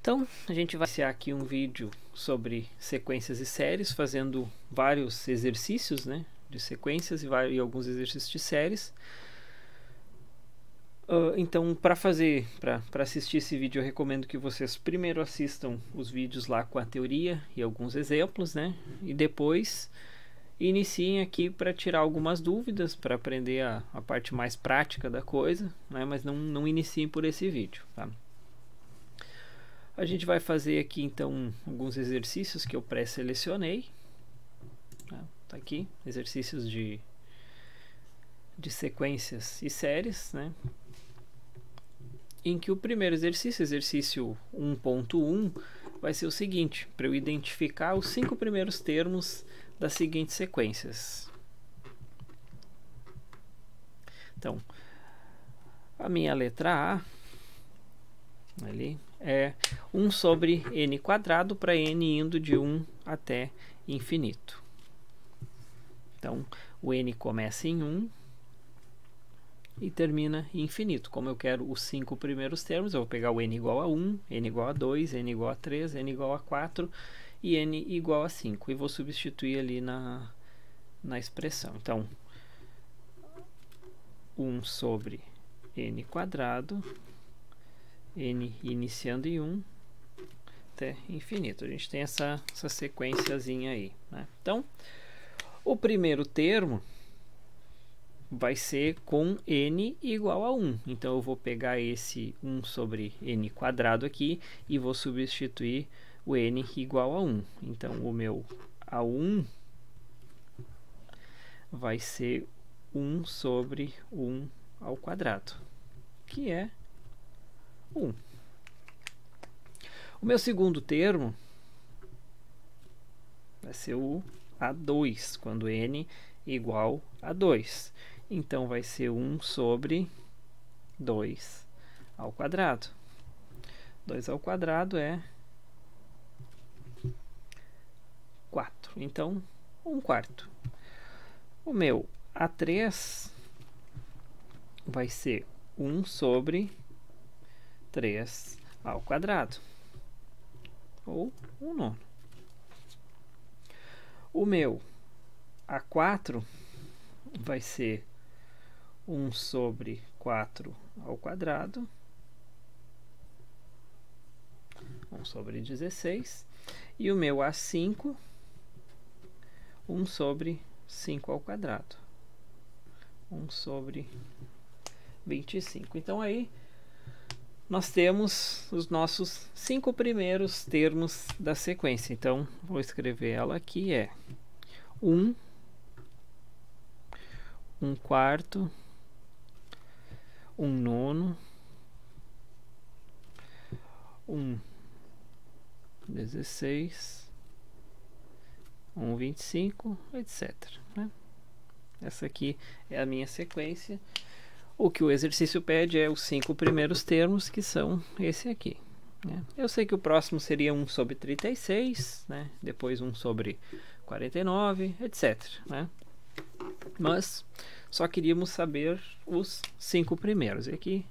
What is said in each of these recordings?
Então, a gente vai iniciar aqui um vídeo sobre sequências e séries, fazendo vários exercícios, né, de sequências e alguns exercícios de séries. Então, para assistir esse vídeo, eu recomendo que vocês primeiro assistam os vídeos lá com a teoria e alguns exemplos, né, e depois iniciem aqui para tirar algumas dúvidas, para aprender a parte mais prática da coisa, né, mas não iniciem por esse vídeo, tá? A gente vai fazer aqui então alguns exercícios que eu pré-selecionei. Tá aqui, exercícios de sequências e séries, né? Em que o primeiro exercício 1.1, vai ser o seguinte, para eu identificar os 5 primeiros termos das seguintes sequências. Então, a minha letra A ali é 1 sobre n quadrado para n indo de 1 até infinito. Então, o n começa em 1 e termina em infinito. Como eu quero os 5 primeiros termos, eu vou pegar o n igual a 1, n igual a 2, n igual a 3, n igual a 4 e n igual a 5. E vou substituir ali na expressão. Então, 1 sobre n quadrado, n iniciando em 1 até infinito. A gente tem essa sequenciazinha aí, né? Então, o primeiro termo vai ser com n igual a 1. Então, eu vou pegar esse 1 sobre n quadrado aqui e vou substituir o n igual a 1. Então, o meu A1 vai ser 1 sobre 1 ao quadrado, que é 1. O meu segundo termo vai ser o A2, quando n igual a 2. Então, vai ser 1 sobre 2 ao quadrado. 2 ao quadrado é 4. Então, 1/4. O meu A3 vai ser 1 sobre 3 ao quadrado, ou 1/9. O meu A4 vai ser 1 sobre 4 ao quadrado, 1 sobre 16. E o meu A5, 1 sobre 5 ao quadrado, 1 sobre 25. Então, aí nós temos os nossos 5 primeiros termos da sequência. Então, vou escrever ela aqui, é 1, 1/4, 1/9, 1/16, 1/25, etc., né? Essa aqui é a minha sequência. O que o exercício pede é os 5 primeiros termos, que são esse aqui, né? Eu sei que o próximo seria 1 sobre 36, né? Depois 1 sobre 49, etc., né? Mas só queríamos saber os 5 primeiros. E aqui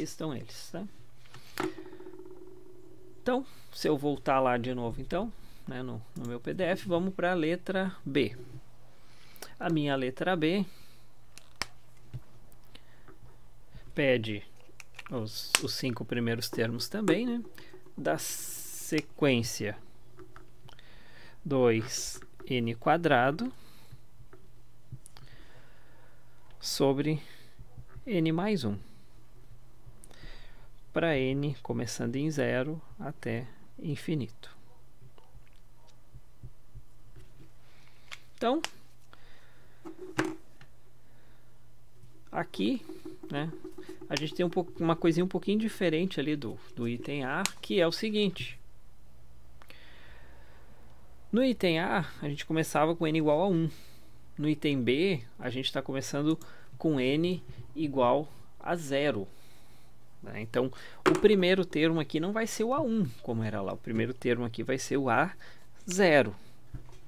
estão eles, tá? Então, se eu voltar lá de novo, então, né, no meu PDF, vamos para a letra B. A minha letra B pede os 5 primeiros termos também, né? Da sequência 2n quadrado sobre n mais 1, para n começando em 0 até infinito. Então, aqui, né, a gente tem uma coisinha um pouquinho diferente ali do item A, que é o seguinte. No item A, a gente começava com n igual a 1. No item B, a gente está começando com n igual a 0. Né? Então, o primeiro termo aqui não vai ser o A1, como era lá. O primeiro termo aqui vai ser o A0.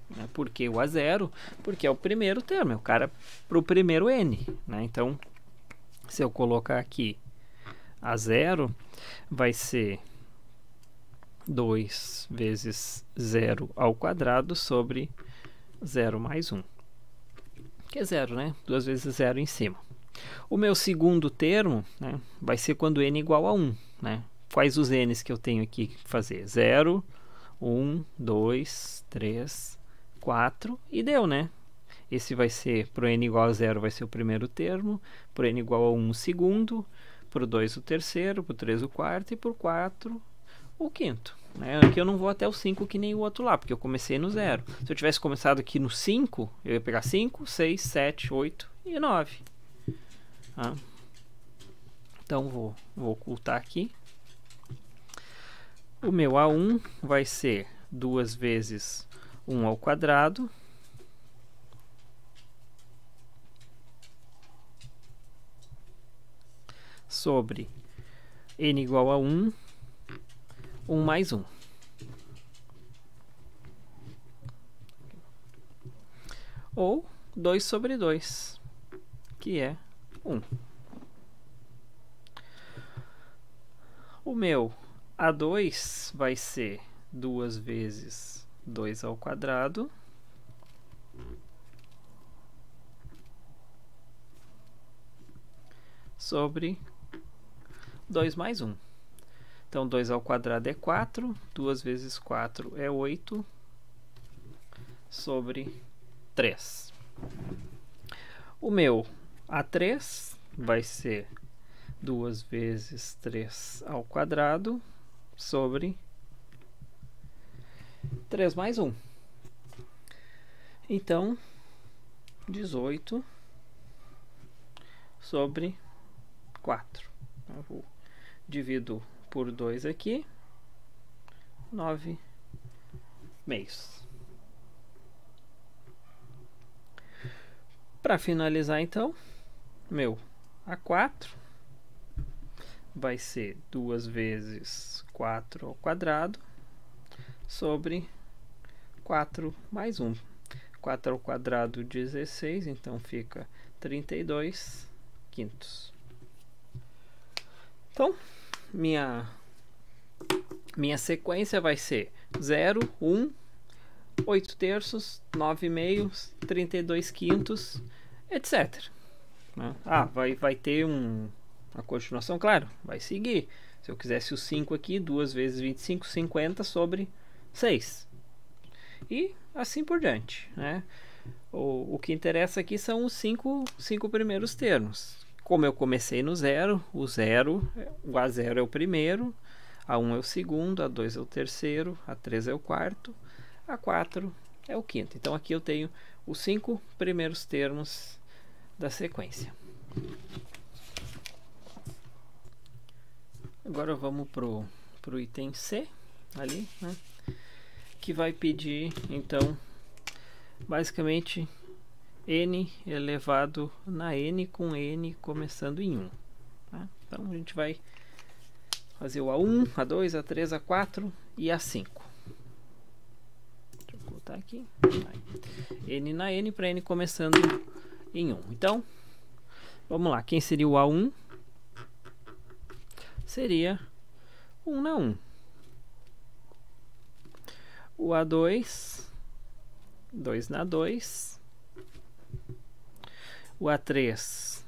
Né? Por que o A0? Porque é o primeiro termo, é o cara para o primeiro n. Né? Então, se eu colocar aqui A0, vai ser 2 vezes 0 ao quadrado sobre 0 mais 1. Que é 0, né? 2 vezes 0 em cima. O meu segundo termo, né, vai ser quando n igual a 1. Né? Quais os n's que eu tenho aqui que fazer? 0, 1, 2, 3, 4 e deu, né? Esse vai ser, para o n igual a 0, vai ser o primeiro termo, para o n igual a 1, o segundo, para o 2, o terceiro, para o 3, o quarto e para o 4, o quinto. Né? Aqui eu não vou até o 5 que nem o outro lá, porque eu comecei no 0. Se eu tivesse começado aqui no 5, eu ia pegar 5, 6, 7, 8 e 9. Ah. Então vou ocultar aqui. O meu A1 vai ser 2 vezes 1 ao quadrado sobre n igual a 1, 1 mais 1. Ou 2 sobre 2, que é 1. O meu A2 vai ser 2 vezes 2 ao quadrado sobre 2 mais 1. Então, 2 ao quadrado é 4, 2 vezes 4 é 8, sobre 3. O meu A3 vai ser 2 vezes 3 ao quadrado sobre 3 mais 1. Então, 18 sobre 4. Eu vou divido por 2 aqui, 9 meios. Para finalizar, então, meu A4 vai ser 2 vezes 4 ao quadrado sobre 4 mais 1. 4 ao quadrado, 16, então fica 32 quintos. Então, minha sequência vai ser 0, 1, 8 terços, 9 meios, 32 quintos, etc. Ah, vai ter uma continuação, claro, vai seguir. Se eu quisesse o 5 aqui, 2 vezes 25, 50 sobre 6. E assim por diante. Né? O que interessa aqui são os 5 primeiros termos. Como eu comecei no 0, o A0 é o primeiro, A1 é o segundo, A2 é o terceiro, A3 é o quarto, A4 é o quinto. Então aqui eu tenho os 5 primeiros termos da sequência. Agora vamos pro item C, ali, né? Que vai pedir, então, basicamente, n elevado na n com n começando em 1. Tá? Então a gente vai fazer o A1, A2, A3, A4 e A5. Deixa eu botar aqui. N na n para n começando em 1. Então, vamos lá. Quem seria o A1? Seria 1 na 1. O A2, 2 na 2. O A3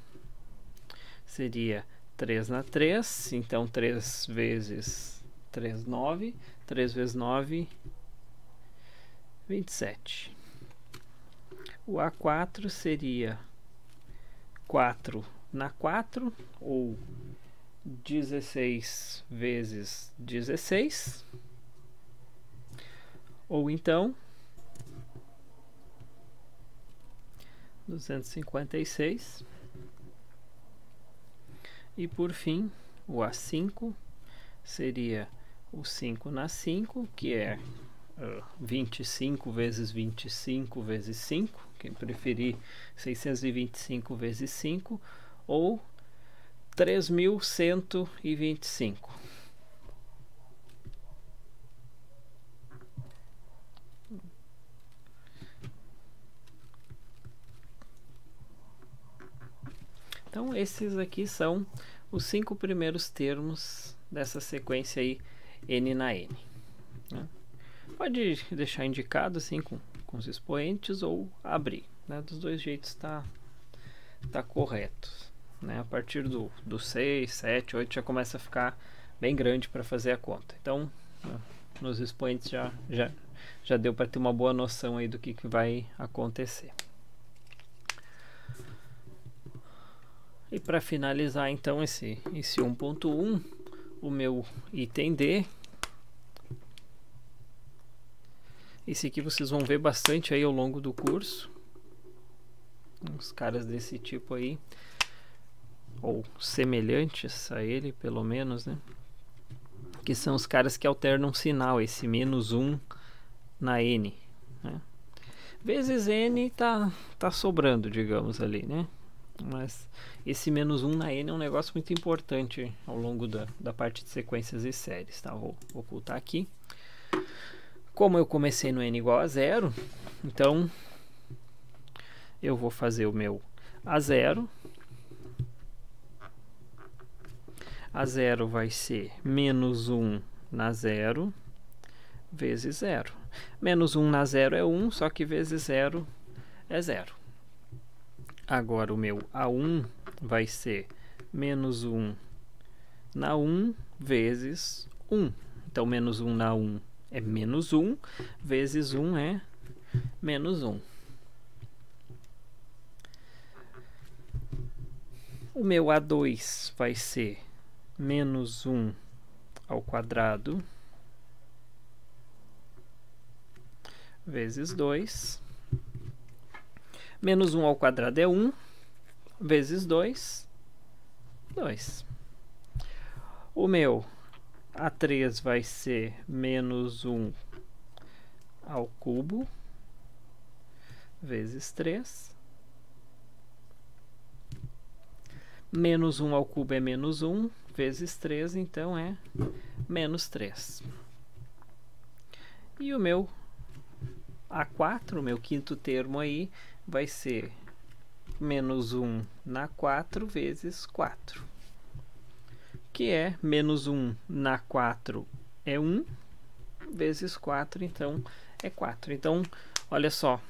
seria 3 na 3, então 3 vezes 3, 9. 3 vezes 9, 27. O A4 seria 4 na 4, ou 16 vezes 16. Ou então 256. E por fim, o A5 seria o 5 na 5, que é 25 vezes 25 vezes 5, quem preferir 625 vezes 5, ou 3125. Então, esses aqui são os 5 primeiros termos dessa sequência aí, n na n. né? Pode deixar indicado assim com os expoentes ou abrir, né? Dos dois jeitos tá correto, né? A partir do 6, 7, 8 já começa a ficar bem grande para fazer a conta. Então, né, nos expoentes já deu para ter uma boa noção aí do que vai acontecer. E para finalizar então esse 1.1, o meu item D, esse aqui vocês vão ver bastante aí ao longo do curso, uns caras desse tipo aí, ou semelhantes a ele pelo menos, né? Que são os caras que alternam sinal, esse -1 na N, né? Vezes N tá sobrando, digamos ali, né? Mas esse -1 na N é um negócio muito importante ao longo da parte de sequências e séries, tá? Vou ocultar aqui. Como eu comecei no N igual a 0, então eu vou fazer o meu A0. A0 vai ser -1 na 0 vezes 0. -1 na 0 é 1, só que vezes 0 é 0. Agora o meu A1 vai ser -1 na 1 vezes 1. Então, -1 na 1 é -1, vezes 1 é -1. O meu A2 vai ser -1 ao quadrado vezes 2. -1 ao quadrado é 1, vezes 2, 2. O meu A3 vai ser -1 ao cubo, vezes 3. -1 ao cubo é -1, vezes 3, então é -3. E o meu A4, o meu quinto termo aí, vai ser -1 na 4 vezes 4. Que é -1 na 4 é 1, vezes 4, então é 4. Então, olha só,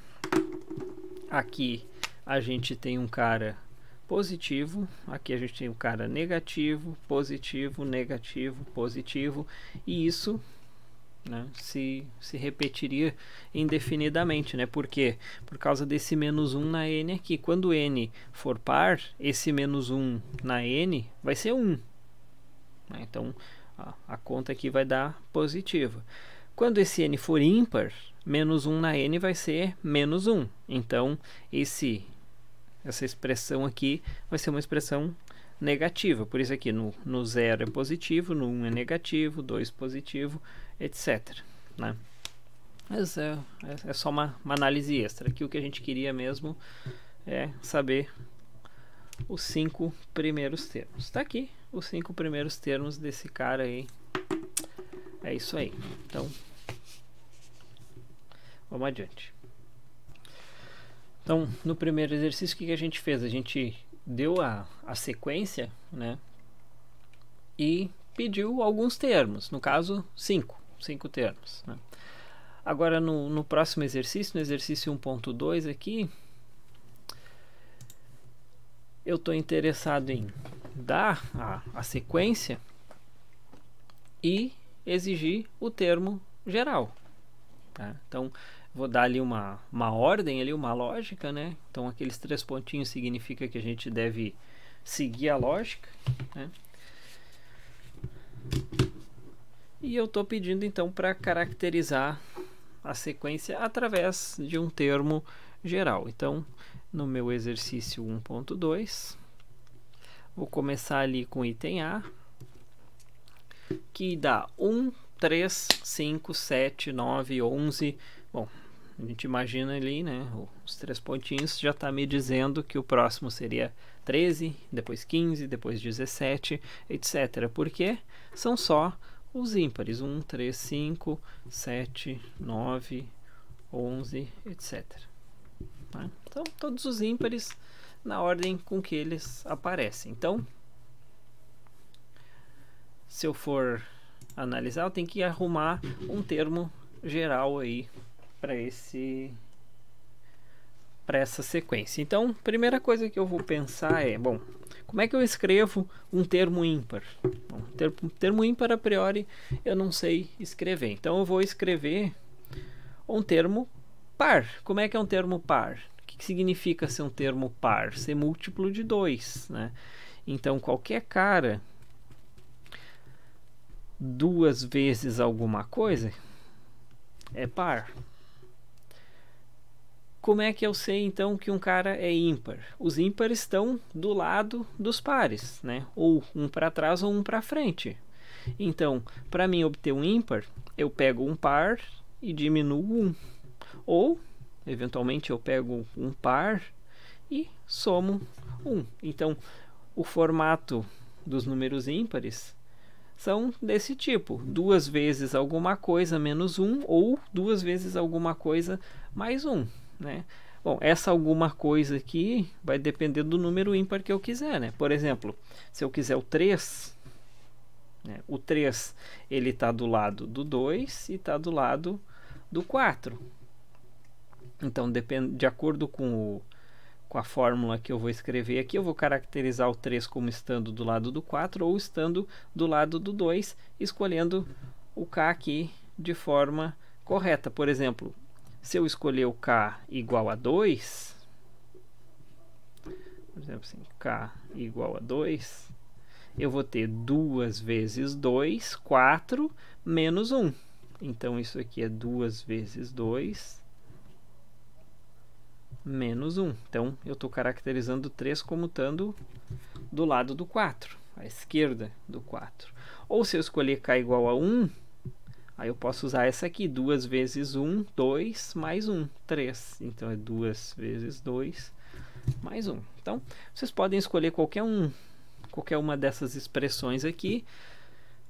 aqui a gente tem um cara positivo, aqui a gente tem um cara negativo, positivo, negativo, positivo, e isso, né, se repetiria indefinidamente, né? Por quê? Por causa desse -1 na N aqui. Quando N for par, esse -1 na N vai ser 1. Né? Então, a conta aqui vai dar positiva. Quando esse N for ímpar, -1 na N vai ser -1. Então, essa expressão aqui vai ser uma expressão negativa. Por isso aqui no 0 é positivo, no 1 é negativo, 2 positivo, etc. Né? Mas é só uma análise extra. Aqui o que a gente queria mesmo é saber os 5 primeiros termos. Está aqui os 5 primeiros termos desse cara aí. É isso aí. Então, vamos adiante. Então, no primeiro exercício, o que a gente fez? A gente deu a sequência, né? E pediu alguns termos. No caso, 5 termos. Né? Agora, no próximo exercício, no exercício 1.2 aqui, eu estou interessado em dar a sequência e exigir o termo geral. Tá? Então, vou dar ali uma ordem, ali, uma lógica, né? Então, aqueles 3 pontinhos significa que a gente deve seguir a lógica, né? E eu estou pedindo, então, para caracterizar a sequência através de um termo geral. Então, no meu exercício 1.2, vou começar ali com o item A, que dá 1, 3, 5, 7, 9, 11. Bom, a gente imagina ali, né? Os 3 pontinhos já está me dizendo que o próximo seria 13, depois 15, depois 17, etc. Porque são só os ímpares. 1, 3, 5, 7, 9, 11, etc. Tá? Então, todos os ímpares na ordem com que eles aparecem. Então, se eu for analisar, eu tenho que arrumar um termo geral aí para essa sequência. Então, primeira coisa que eu vou pensar é, bom, como é que eu escrevo um termo ímpar? Bom, termo ímpar, a priori, eu não sei escrever. Então, eu vou escrever um termo par. Como é que é um termo par? O que significa ser um termo par? Ser múltiplo de 2, né? Então, qualquer cara duas vezes alguma coisa é par. Como é que eu sei então que um cara é ímpar? Os ímpares estão do lado dos pares, né? Ou um para trás ou um para frente. Então, para mim obter um ímpar, eu pego um par e diminuo 1. Ou, eventualmente, eu pego um par e somo 1. Então, o formato dos números ímpares são desse tipo: 2 vezes alguma coisa menos 1 ou 2 vezes alguma coisa mais 1. Né? Bom, essa alguma coisa aqui vai depender do número ímpar que eu quiser, né? Por exemplo, se eu quiser o 3, né? O 3 ele está do lado do 2 e está do lado do 4. Então, de acordo com a fórmula que eu vou escrever aqui, eu vou caracterizar o 3 como estando do lado do 4 ou estando do lado do 2, escolhendo o K aqui de forma correta. Por exemplo, se eu escolher o K igual a 2, por exemplo, assim, K igual a 2, eu vou ter 2 vezes 2, 4, menos 1. Então, isso aqui é 2 vezes 2, menos 1. Então, eu estou caracterizando 3 como estando do lado do 4, à esquerda do 4. Ou se eu escolher K igual a 1, aí eu posso usar essa aqui, 2 vezes 1, 2, mais 1, 3. Então, é 2 vezes 2, mais 1. Então, vocês podem escolher qualquer uma dessas expressões aqui,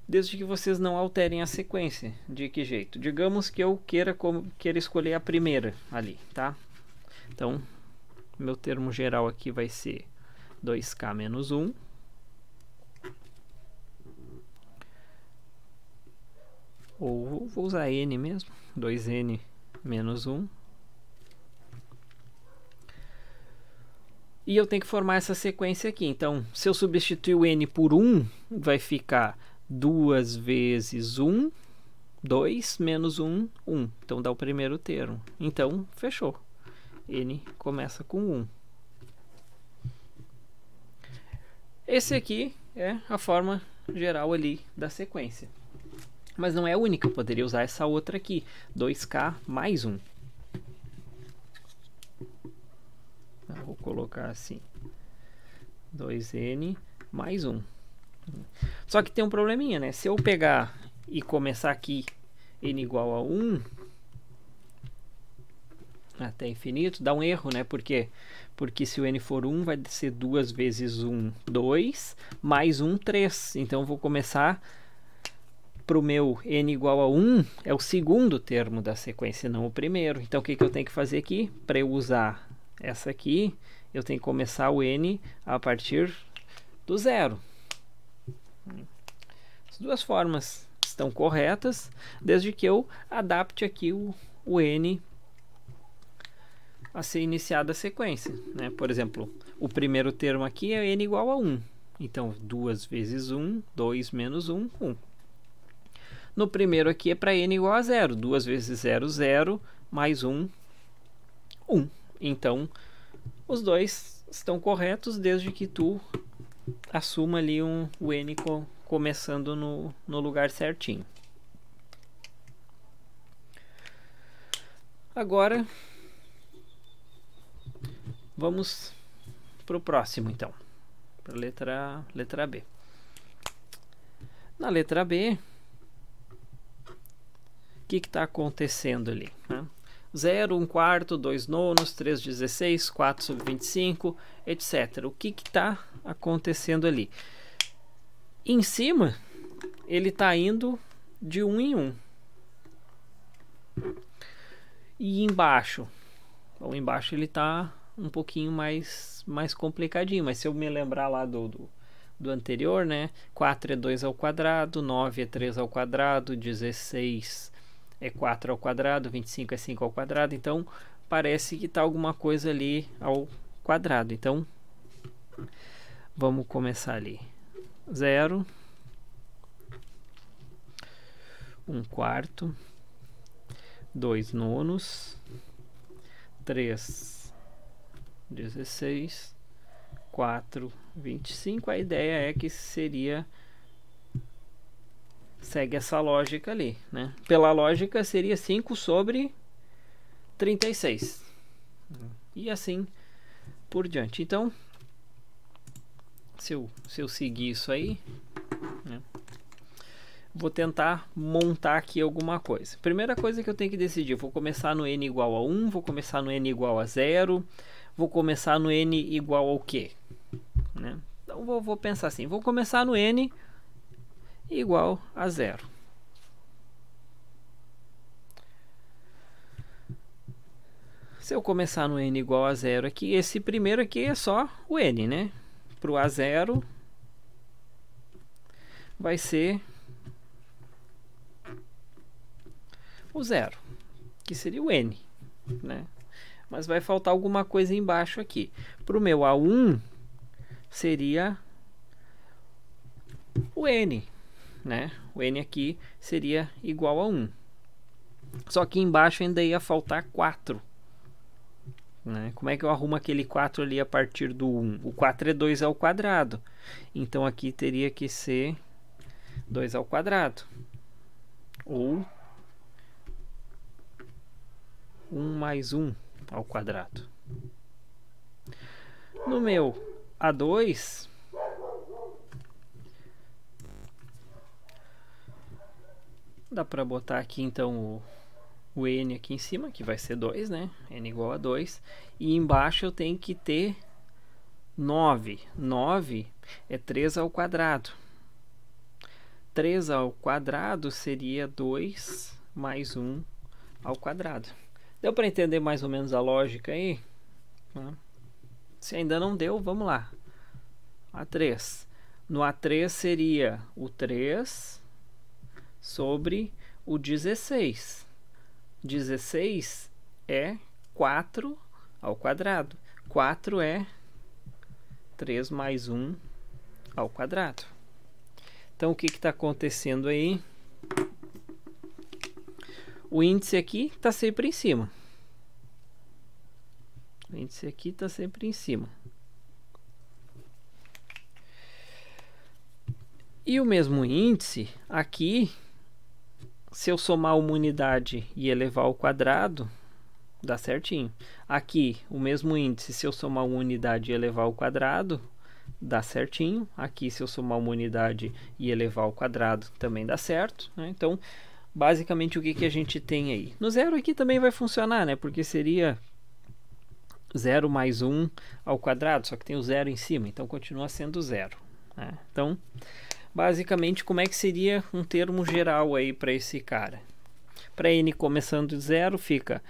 desde que vocês não alterem a sequência. De que jeito? Digamos que eu queira escolher a primeira ali, tá? Então, meu termo geral aqui vai ser 2k menos 1. Ou vou usar n mesmo, 2n menos 1. E eu tenho que formar essa sequência aqui. Então, se eu substituir o n por 1, vai ficar 2 vezes 1, 2, menos 1, 1. Então, dá o primeiro termo. Então, fechou. N começa com 1. Esse aqui é a forma geral ali da sequência. Mas não é a única, eu poderia usar essa outra aqui, 2k mais 1. Eu vou colocar assim, 2n mais 1. Só que tem um probleminha, né? Se eu pegar e começar aqui n igual a 1 até infinito, dá um erro, né? Por quê? Porque se o n for 1, vai ser 2 vezes 1, 2, mais 1, 3. Então, eu vou começar para o meu n igual a 1, é o segundo termo da sequência, não o primeiro. Então, o que eu tenho que fazer aqui? Para eu usar essa aqui, eu tenho que começar o n a partir do zero. As duas formas estão corretas, desde que eu adapte aqui o n a ser iniciada a sequência, né? Por exemplo, o primeiro termo aqui é n igual a 1. Então, 2 vezes 1, 2 menos 1, 1. No primeiro aqui é para n igual a 0. 2 vezes 0, 0, mais 1, 1. Então, os dois estão corretos desde que tu assuma ali o n começando no lugar certinho. Agora, vamos para o próximo, então. Para a letra B. Na letra B, o que está acontecendo ali? Né? 0, 1 quarto, 2 nonos, 3 16, 4 sobre 25, etc. O que está acontecendo ali? Em cima, ele está indo de 1 em 1. E embaixo? Bom, embaixo ele está um pouquinho mais complicadinho, mas se eu me lembrar lá do do anterior, né? 4 é 2 ao quadrado, 9 é 3 ao quadrado, 16 é 4 ao quadrado, 25 é 5 ao quadrado. Então, parece que está alguma coisa ali ao quadrado. Então, vamos começar ali. 0, 1/4, 2 nonos, 3, 16, 4, 25. A ideia é que seria... segue essa lógica ali, né? Pela lógica seria 5 sobre 36. E assim por diante. Então, se eu seguir isso aí, né, vou tentar montar aqui alguma coisa. Primeira coisa que eu tenho que decidir, vou começar no n igual a 1, vou começar no n igual a 0, vou começar no n igual ao quê? Né? Então, vou pensar assim, vou começar no n igual a 0. Se eu começar no n igual a 0 aqui, esse primeiro aqui é só o n, né? Para o A0 vai ser o 0, que seria o n, né? Mas vai faltar alguma coisa embaixo aqui. Para o meu A1 seria o n, né? O n aqui seria igual a 1. Só que embaixo ainda ia faltar 4. Né? Como é que eu arrumo aquele 4 ali a partir do 1? O 4 é 2 ao quadrado. Então aqui teria que ser 2 ao quadrado. Ou 1 mais 1 ao quadrado. No meu A2, dá para botar aqui então o n aqui em cima, que vai ser 2, né? N igual a 2. E embaixo eu tenho que ter 9. 9 é 3 ao quadrado. 3 ao quadrado seria 2 mais 1 ao quadrado. Deu para entender mais ou menos a lógica aí? Se ainda não deu, vamos lá. A3. No A3 seria o 3 sobre o 16. 16 é 4 ao quadrado. 4 é 3 mais 1 ao quadrado. Então, o que está acontecendo aí? O índice aqui está sempre em cima. O índice aqui está sempre em cima. E o mesmo índice aqui, se eu somar uma unidade e elevar ao quadrado, dá certinho. Aqui, o mesmo índice, se eu somar uma unidade e elevar ao quadrado, dá certinho. Aqui, se eu somar uma unidade e elevar ao quadrado, também dá certo, né? Então, basicamente, o que a gente tem aí? No zero aqui também vai funcionar, né? Porque seria 0 mais 1 ao quadrado, só que tem o zero em cima, então continua sendo 0. Né? Então, basicamente, como é que seria um termo geral aí para esse cara? Para n começando de 0, fica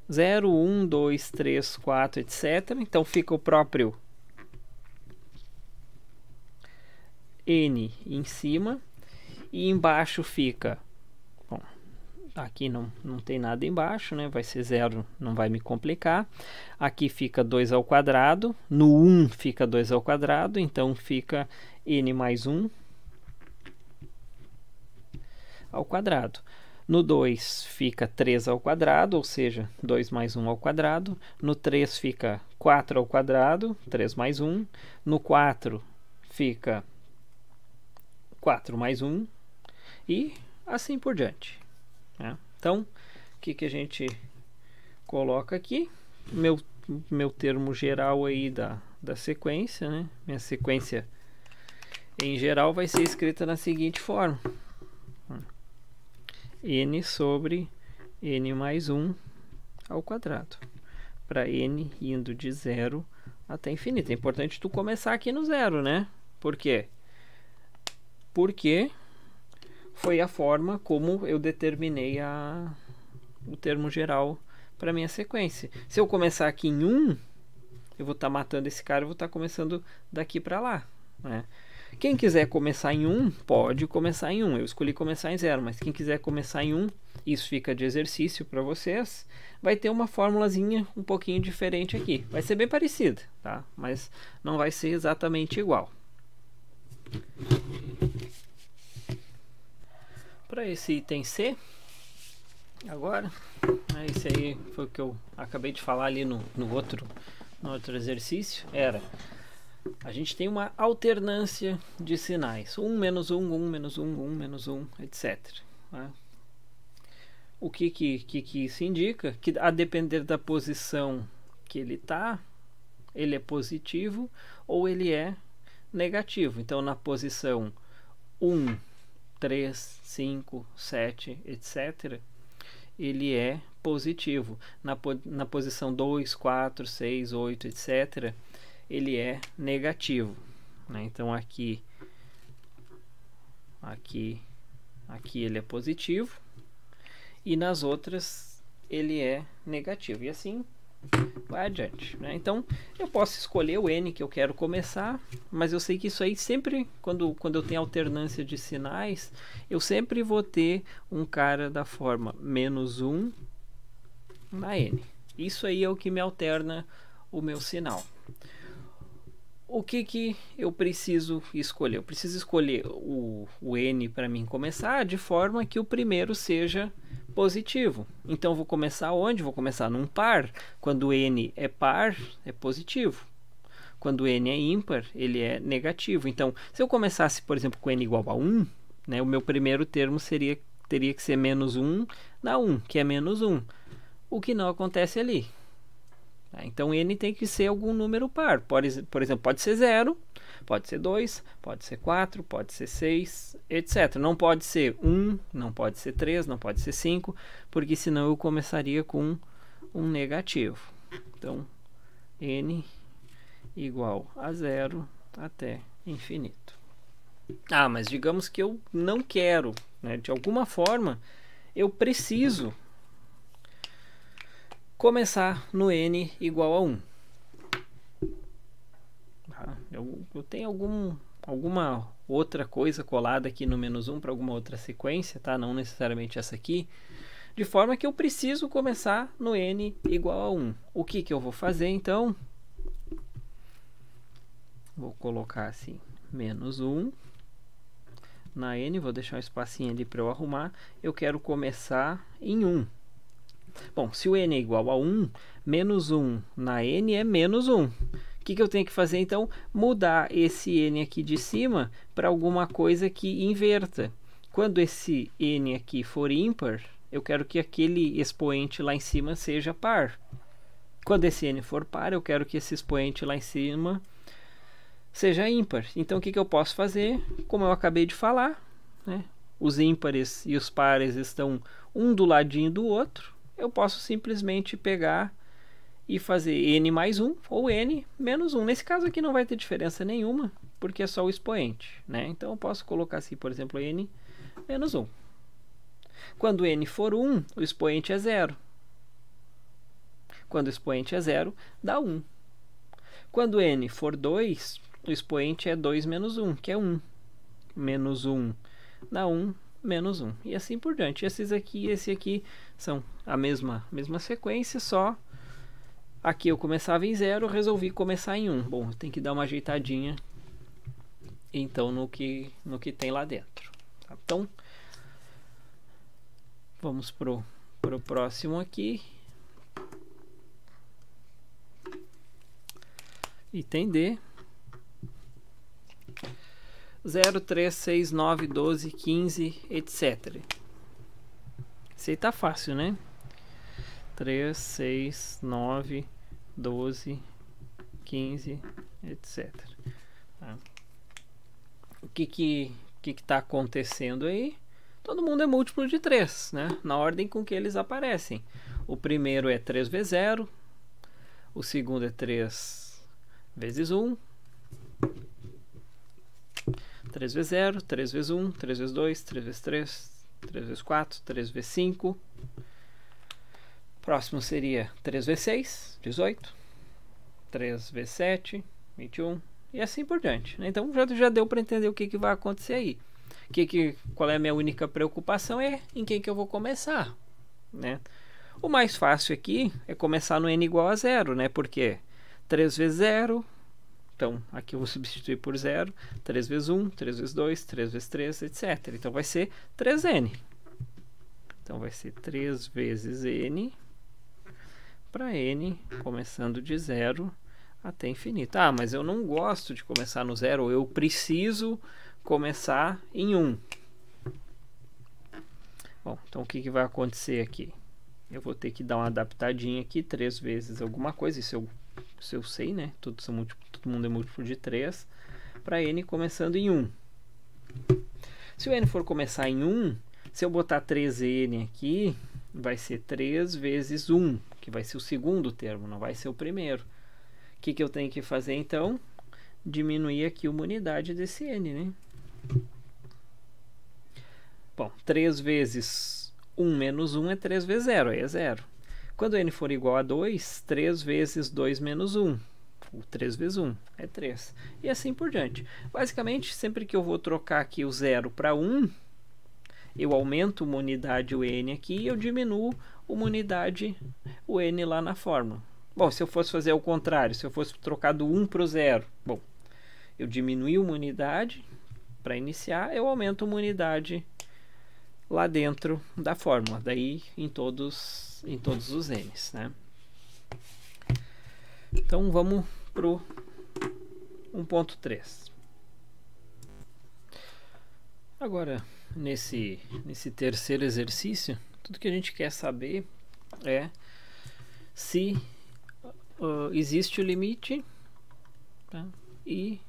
0, 1, 2, 3, 4, etc. Então, fica o próprio n em cima. E embaixo fica... Bom, aqui não tem nada embaixo, né? Vai ser 0, não vai me complicar. Aqui fica 2 ao quadrado. No 1 fica 2 ao quadrado, então fica n mais 1 ao quadrado. No 2 fica 3 ao quadrado, ou seja, 2 mais 1 ao quadrado. No 3 fica 4 ao quadrado, 3 mais 1. No 4 fica 4 mais 1. E assim por diante. Né? Então, o que a gente coloca aqui? Meu termo geral aí da sequência, né? Minha sequência em geral vai ser escrita na seguinte forma. N sobre n mais 1 ao quadrado. Para n indo de 0 até infinito. É importante tu começar aqui no 0, né? Por quê? Porque foi a forma como eu determinei o termo geral para minha sequência. Se eu começar aqui em 1, eu vou estar matando esse cara, eu vou estar começando daqui para lá. Né? Quem quiser começar em 1, pode começar em 1. Eu escolhi começar em 0, mas quem quiser começar em 1, isso fica de exercício para vocês. Vai ter uma formulazinha um pouquinho diferente aqui. Vai ser bem parecida, tá? Mas não vai ser exatamente igual. Para esse item C, agora, esse aí foi o que eu acabei de falar ali no outro exercício. A gente tem uma alternância de sinais. 1, menos 1, 1, menos 1, 1, menos 1, etc. Né? O que isso indica? Que a depender da posição que ele está, ele é positivo ou ele é negativo. Então, na posição 1, 3, 5, 7, etc., ele é positivo. Na posição 2, 4, 6, 8, etc., ele é negativo. Né? Então, aqui ele é positivo e nas outras ele é negativo. E assim vai adiante. Né? Então, eu posso escolher o N que eu quero começar, mas eu sei que isso aí sempre, quando eu tenho alternância de sinais, eu sempre vou ter um cara da forma menos 1 na N. Isso aí é o que me alterna o meu sinal. O que eu preciso escolher? Eu preciso escolher o N para mim começar de forma que o primeiro seja positivo. Então, vou começar onde? Vou começar num par. Quando N é par, é positivo. Quando N é ímpar, ele é negativo. Então, se eu começasse, por exemplo, com N igual a 1, né, o meu primeiro termo teria que ser menos 1 na 1, que é menos 1. O que não acontece ali. Então, N tem que ser algum número par. Por exemplo, pode ser 0, pode ser 2, pode ser 4, pode ser 6, etc. Não pode ser 1, não pode ser 3, não pode ser 5, porque senão eu começaria com um negativo. Então, N igual a 0 até infinito. Mas digamos que eu não quero, né? De alguma forma, eu preciso começar no N igual a 1. Eu tenho alguma outra coisa colada aqui no menos 1 para alguma outra sequência, tá? Não necessariamente essa aqui. De forma que eu preciso começar no N igual a 1. O que eu vou fazer, então? Vou colocar assim, menos 1 na N. Vou deixar um espacinho ali para eu arrumar. Eu quero começar em 1. Bom, se o N é igual a 1, menos 1 na N é menos 1. O que eu tenho que fazer, então? Mudar esse N aqui de cima para alguma coisa que inverta. Quando esse N aqui for ímpar, eu quero que aquele expoente lá em cima seja par. Quando esse N for par, eu quero que esse expoente lá em cima seja ímpar. Então, o que eu posso fazer? Como eu acabei de falar, né? Os ímpares e os pares estão um do ladinho do outro. Eu posso simplesmente pegar e fazer N mais 1 ou N menos 1. Nesse caso aqui não vai ter diferença nenhuma, porque é só o expoente. Né? Então, eu posso colocar assim, por exemplo, N menos 1. Quando N for 1, o expoente é 0. Quando o expoente é 0, dá 1. Quando N for 2, o expoente é 2 menos 1, que é 1. Menos 1 dá 1. Menos 1. E assim por diante. Esses aqui e esse aqui são a mesma sequência, só aqui eu começava em 0, resolvi começar em 1. Bom, tem que dar uma ajeitadinha então no que tem lá dentro. Tá? Então, vamos pro próximo aqui. Item D. 0, 3, 6, 9, 12, 15, etc. Esse aí tá fácil, né? 3, 6, 9, 12, 15, etc. Tá? O que tá acontecendo aí? Todo mundo é múltiplo de 3, né? Na ordem com que eles aparecem. O primeiro é 3 vezes 0. O segundo é 3 vezes 1. 3 vezes 0, 3 vezes 1, 3 vezes 2, 3 vezes 3, 3 vezes 4, 3 vezes 5. Próximo seria 3 vezes 6, 18. 3 vezes 7, 21. e assim por diante, né? Então já deu para entender o que vai acontecer aí. Qual é a minha única preocupação é em quem que eu vou começar, né? O mais fácil aqui é começar no n igual a 0, né? Porque 3 vezes 0, então aqui eu vou substituir por 0, 3 vezes 1, 3 vezes 2, 3 vezes 3, etc. Então vai ser 3n. Então vai ser 3 vezes n para n começando de 0 até infinito. Ah, mas eu não gosto de começar no 0, eu preciso começar em 1. Bom, então o que vai acontecer aqui? Eu vou ter que dar uma adaptadinha aqui, 3 vezes alguma coisa, isso eu sei, né? Todo mundo é múltiplo de 3, para n começando em 1. Se o n for começar em 1, se eu botar 3n aqui, vai ser 3 vezes 1, que vai ser o segundo termo, não vai ser o primeiro. O que eu tenho que fazer, então? Diminuir aqui uma unidade desse n, né? Bom, 3 vezes 1 menos 1 é 3 vezes 0, aí é 0. Quando n for igual a 2, 3 vezes 2 menos 1, ou 3 vezes 1, é 3. E assim por diante. Basicamente, sempre que eu vou trocar aqui o 0 para 1, eu aumento uma unidade o n aqui e eu diminuo uma unidade o n lá na fórmula. Bom, se eu fosse fazer o contrário, se eu fosse trocar do 1 para o 0, bom, eu diminuí uma unidade para iniciar, eu aumento uma unidade lá dentro da fórmula, daí em todos os n's, né? Então vamos para o 1.3. Agora, nesse terceiro exercício, tudo que a gente quer saber é se existe o limite, tá? E,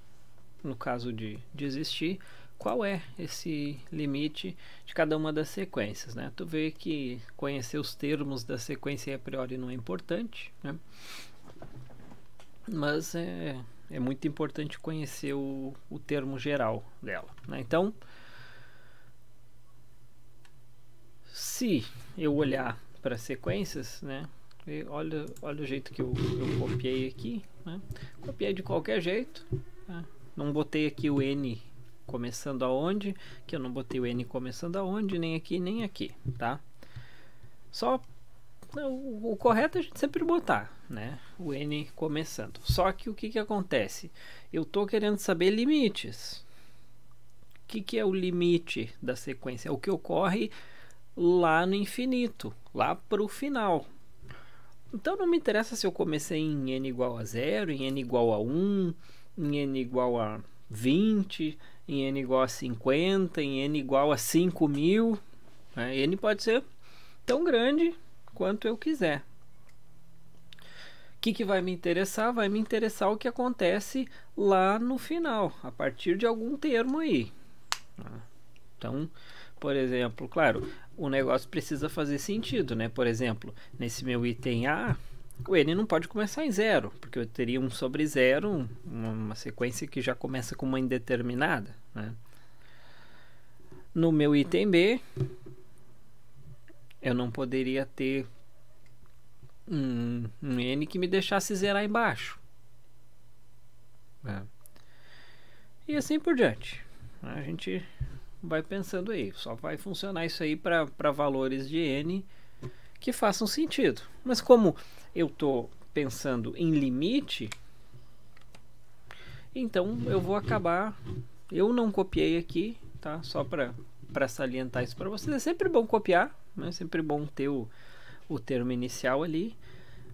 no caso de existir, qual é esse limite de cada uma das sequências, né? Tu vê que conhecer os termos da sequência a priori não é importante, né? Mas é muito importante conhecer o termo geral dela, né? Então, se eu olhar para sequências, né? Olha o jeito que eu copiei aqui, né? Copiei de qualquer jeito, né? Não botei aqui o n começando aonde, que eu não botei o n começando aonde, nem aqui, tá? Só o correto é a gente sempre botar, né? O n começando. Só que o que acontece? Eu tô querendo saber limites. O que é o limite da sequência? É o que ocorre lá no infinito, lá para o final. Então não me interessa se eu comecei em n igual a 0, em n igual a 1, em n igual a 20, em n igual a 50, em n igual a 5.000. Né? N pode ser tão grande quanto eu quiser. O que vai me interessar? Vai me interessar o que acontece lá no final, a partir de algum termo aí. Então, por exemplo, claro, o negócio precisa fazer sentido, né? Por exemplo, nesse meu item A, o n não pode começar em 0, porque eu teria 1 sobre 0, uma sequência que já começa com uma indeterminada, né? No meu item B, eu não poderia ter um n que me deixasse zerar embaixo, né? E assim por diante. A gente vai pensando aí, só vai funcionar isso aí para valores de n que façam sentido. Mas como eu estou pensando em limite, então eu vou acabar... Eu não copiei aqui, tá? Só para salientar isso para vocês. É sempre bom copiar, né? É sempre bom ter o termo inicial ali.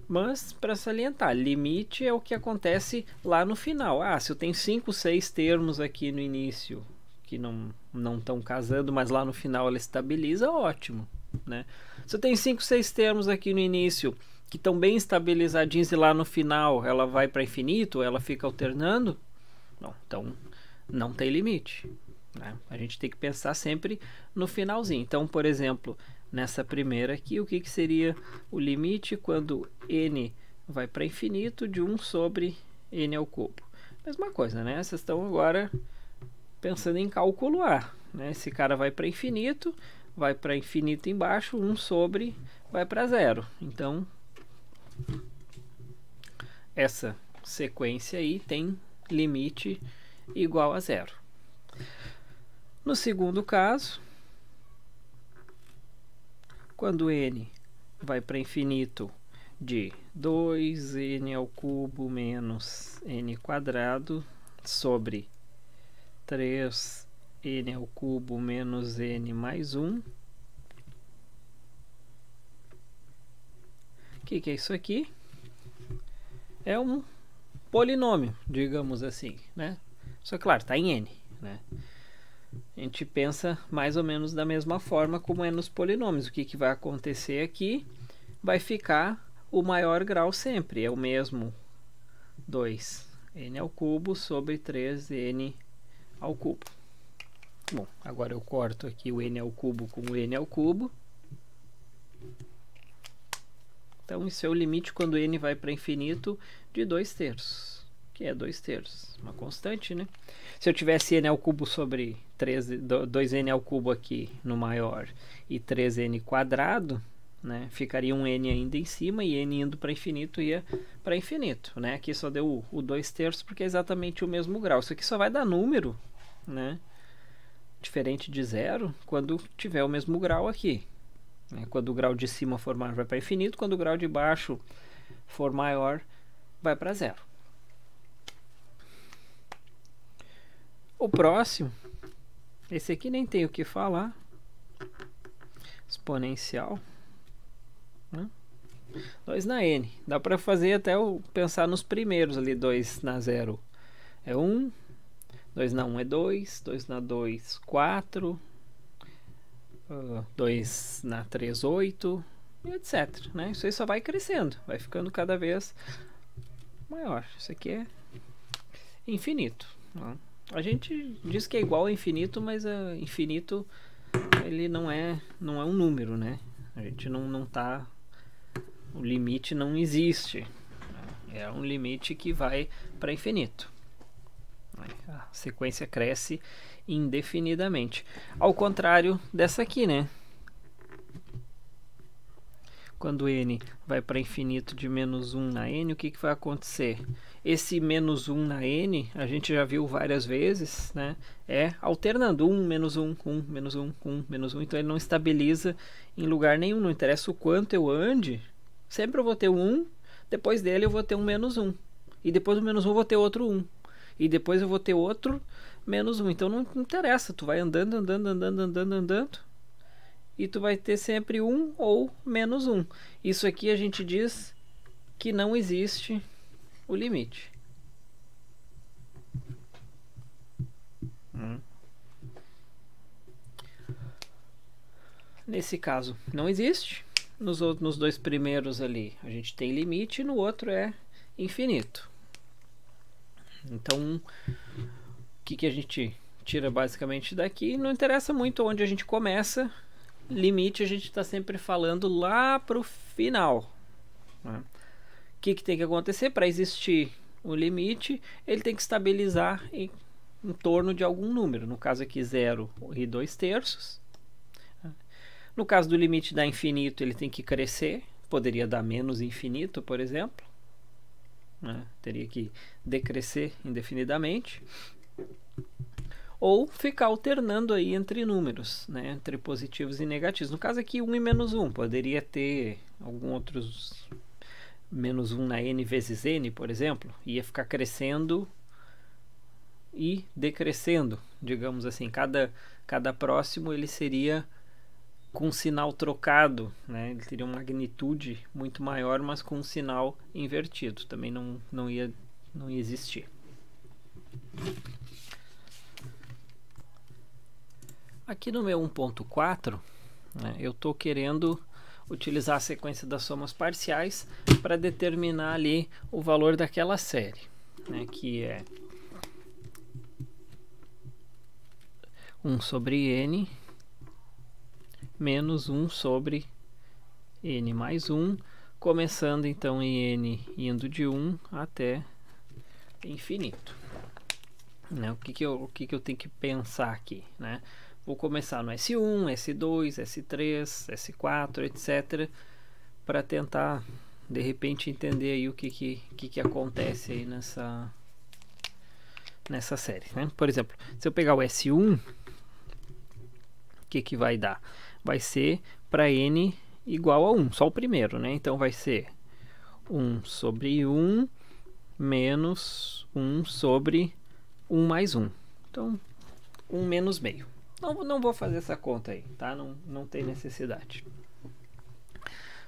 Mas para salientar, limite é o que acontece lá no final. Ah, se eu tenho 5, 6 termos aqui no início que não estão casando, mas lá no final ela estabiliza, ótimo, né? Se eu tenho 5, 6 termos aqui no início que estão bem estabilizadinhos e lá no final ela vai para infinito, ela fica alternando, não, então não tem limite, né? A gente tem que pensar sempre no finalzinho. Então, por exemplo, nessa primeira aqui, o que seria o limite quando n vai para infinito de 1 sobre n ao cubo? Mesma coisa, né? Vocês estão agora pensando em cálculo A, né? Esse cara vai para infinito embaixo, 1 sobre vai para 0. Então, essa sequência aí tem limite igual a zero. No segundo caso, quando n vai para infinito de 2n ao cubo menos n quadrado sobre 3n ao cubo menos n mais 1. O que é isso aqui? É um polinômio, digamos assim, né? Só que, claro, está em n, né? A gente pensa mais ou menos da mesma forma como é nos polinômios. O que vai acontecer aqui? Vai ficar o maior grau sempre. É o mesmo 2n ao cubo sobre 3n ao cubo. Bom, agora eu corto aqui o n ao cubo com o n ao cubo. Então, isso é o limite quando n vai para infinito de 2/3, que é 2/3, uma constante, né? Se eu tivesse n ao cubo sobre 2n ao cubo aqui no maior e 3n quadrado, né, ficaria um n ainda em cima e n indo para infinito ia para infinito, né? Aqui só deu o 2/3 porque é exatamente o mesmo grau. Isso aqui só vai dar número, né, diferente de zero quando tiver o mesmo grau aqui. Quando o grau de cima for maior, vai para infinito. Quando o grau de baixo for maior, vai para zero. O próximo, esse aqui nem tem o que falar. Exponencial, né? 2 na n. Dá para fazer até pensar nos primeiros ali. 2 na 0 é 1. 2 na 1 é 2. 2 na 2, 4. 2 na 3, 8, etc, né? Isso aí só vai crescendo, vai ficando cada vez maior. Isso aqui é infinito, né? A gente diz que é igual a infinito, mas infinito ele não é um número, né? A gente não tá, o limite não existe, é um limite que vai para infinito. A sequência cresce indefinidamente. Ao contrário dessa aqui, né? Quando n vai para infinito de menos 1 na n, o que vai acontecer? Esse menos 1 na n, a gente já viu várias vezes, né? É alternando 1, menos 1, 1, menos 1, 1, menos 1. Então ele não estabiliza em lugar nenhum. Não interessa o quanto eu ande, sempre eu vou ter um 1, depois dele eu vou ter um menos 1. E depois do menos 1 eu vou ter outro 1. E depois eu vou ter outro menos 1. Então não interessa, tu vai andando, e tu vai ter sempre 1 ou menos 1. Isso aqui a gente diz que não existe o limite. Nesse caso não existe. Nos dois primeiros ali a gente tem limite e no outro é infinito. Então, o que a gente tira basicamente daqui? Não interessa muito onde a gente começa. Limite a gente está sempre falando lá para o final, né? O que tem que acontecer? Para existir o limite, ele tem que estabilizar em torno de algum número. No caso aqui 0 e 2/3. No caso do limite dar infinito, ele tem que crescer. Poderia dar menos infinito, por exemplo, né? Teria que decrescer indefinidamente, ou ficar alternando aí entre números, né? Entre positivos e negativos. No caso aqui 1 e menos 1, poderia ter algum outros menos 1 na n vezes n, por exemplo, ia ficar crescendo e decrescendo, digamos assim. Cada próximo ele seria com um sinal trocado, né? Ele teria uma magnitude muito maior, mas com um sinal invertido. Também não ia existir. Aqui no meu 1.4, né, eu estou querendo utilizar a sequência das somas parciais para determinar ali o valor daquela série, né, que é 1 sobre n menos 1 sobre n mais 1, começando então em n indo de 1 até infinito, né? O que eu tenho que pensar aqui, né? Vou começar no S1, S2, S3, S4, etc, para tentar de repente entender aí o que acontece aí nessa série, né? Por exemplo, se eu pegar o S1, o que vai dar? Vai ser para n igual a 1, só o primeiro, né? Então vai ser 1 sobre 1 menos 1 sobre 1 mais 1. Então, 1 menos meio. Não vou fazer essa conta aí, tá? Não tem necessidade.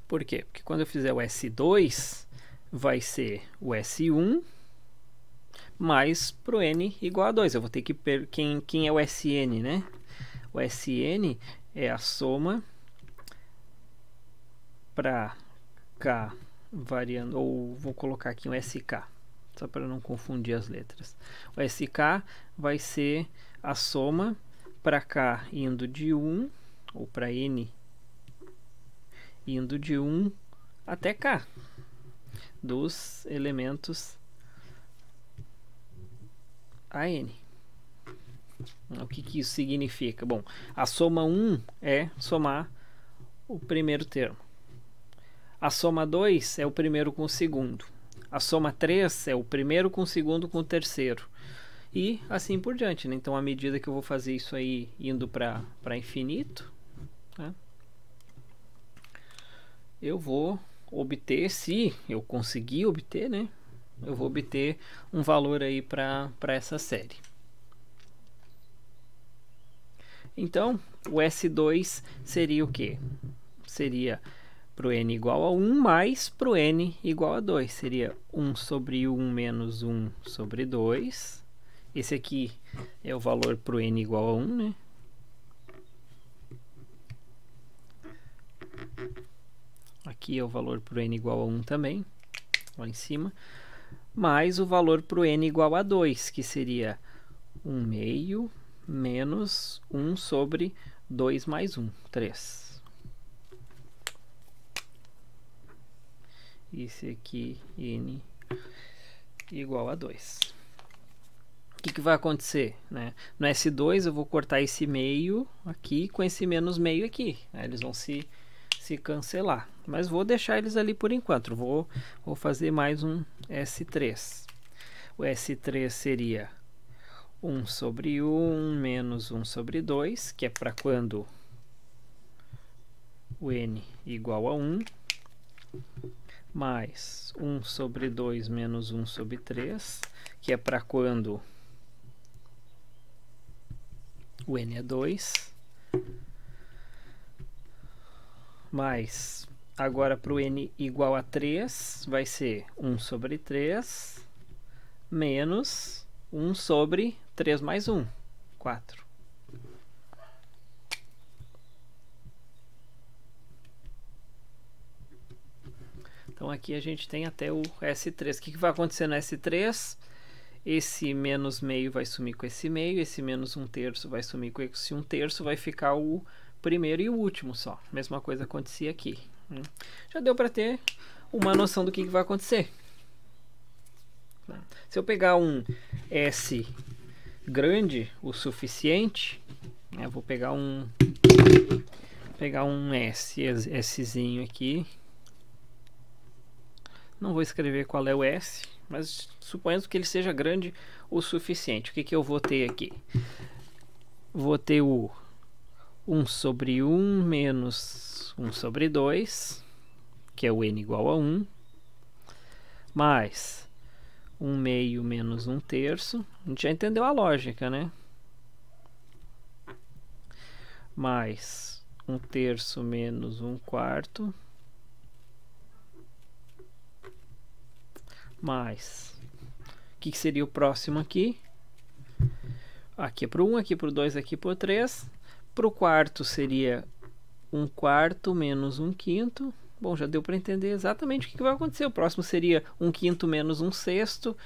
Por quê? Porque quando eu fizer o S2, vai ser o S1 mais pro n igual a 2. Eu vou ter que... Quem é o Sn, né? O Sn é a soma para k variando, ou vou colocar aqui um SK, só para não confundir as letras. O SK vai ser a soma para k indo de 1, ou para n indo de 1 até k, dos elementos AN. O que isso significa? Bom, a soma 1 é somar o primeiro termo. A soma 2 é o primeiro com o segundo. A soma 3 é o primeiro com o segundo com o terceiro. E assim por diante, né? Então, à medida que eu vou fazer isso aí indo para infinito, né? Eu vou obter, se eu conseguir obter, né? Eu vou obter um valor aí para essa série. Então, o S2 seria o quê? Seria para o n igual a 1 mais para o n igual a 2. Seria 1 sobre 1 menos 1 sobre 2. Esse aqui é o valor para o n igual a 1, né? Aqui é o valor para o n igual a 1 também, lá em cima. Mais o valor para o n igual a 2, que seria 1 meio menos 1 sobre 2 mais 1, 3. Esse aqui, n igual a 2. O que vai acontecer, né? No S2 eu vou cortar esse meio aqui com esse menos meio aqui, né? Eles vão se cancelar, mas vou deixar eles ali por enquanto. Vou fazer mais um S3. O S3 seria 1 sobre 1 menos 1 sobre 2, que é para quando o n igual a 1, mais 1 sobre 2 menos 1 sobre 3, que é para quando o n é 2, mais, agora para o n igual a 3, vai ser 1 sobre 3, menos 1 sobre 3 mais 1, 4. Então aqui a gente tem até o S3. O que vai acontecer no S3? Esse menos meio vai sumir com esse meio, esse menos 1/3 vai sumir com esse 1/3, vai ficar o primeiro e o último só. Mesma coisa acontecia aqui. Já deu para ter uma noção do que vai acontecer. Se eu pegar um S grande o suficiente, eu vou pegar um Szinho aqui. Não vou escrever qual é o S, mas suponhamos que ele seja grande o suficiente. O que eu vou ter aqui? Vou ter o 1 sobre 1 menos 1 sobre 2, que é o n igual a 1, mais 1 meio menos 1/3. A gente já entendeu a lógica, né? Mais 1/3 menos 1/4. Mais, o que seria o próximo aqui? Aqui é para o 1, aqui para o 2, aqui para o 3. Para o quarto seria 1/4 menos 1/5. Bom, já deu para entender exatamente o que vai acontecer. O próximo seria 1/5 menos 1/6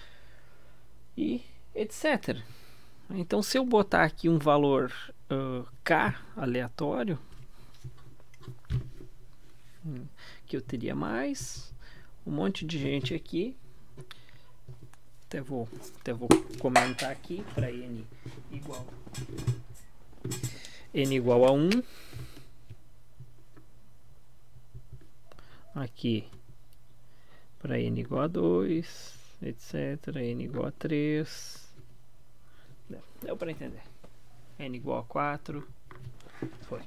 e etc. Então, se eu botar aqui um valor k aleatório, que eu teria mais um monte de gente aqui. Até vou comentar aqui para n igual a 1. Aqui para n igual a 2, etc. n igual a 3. Deu para entender. N igual a 4. Foi.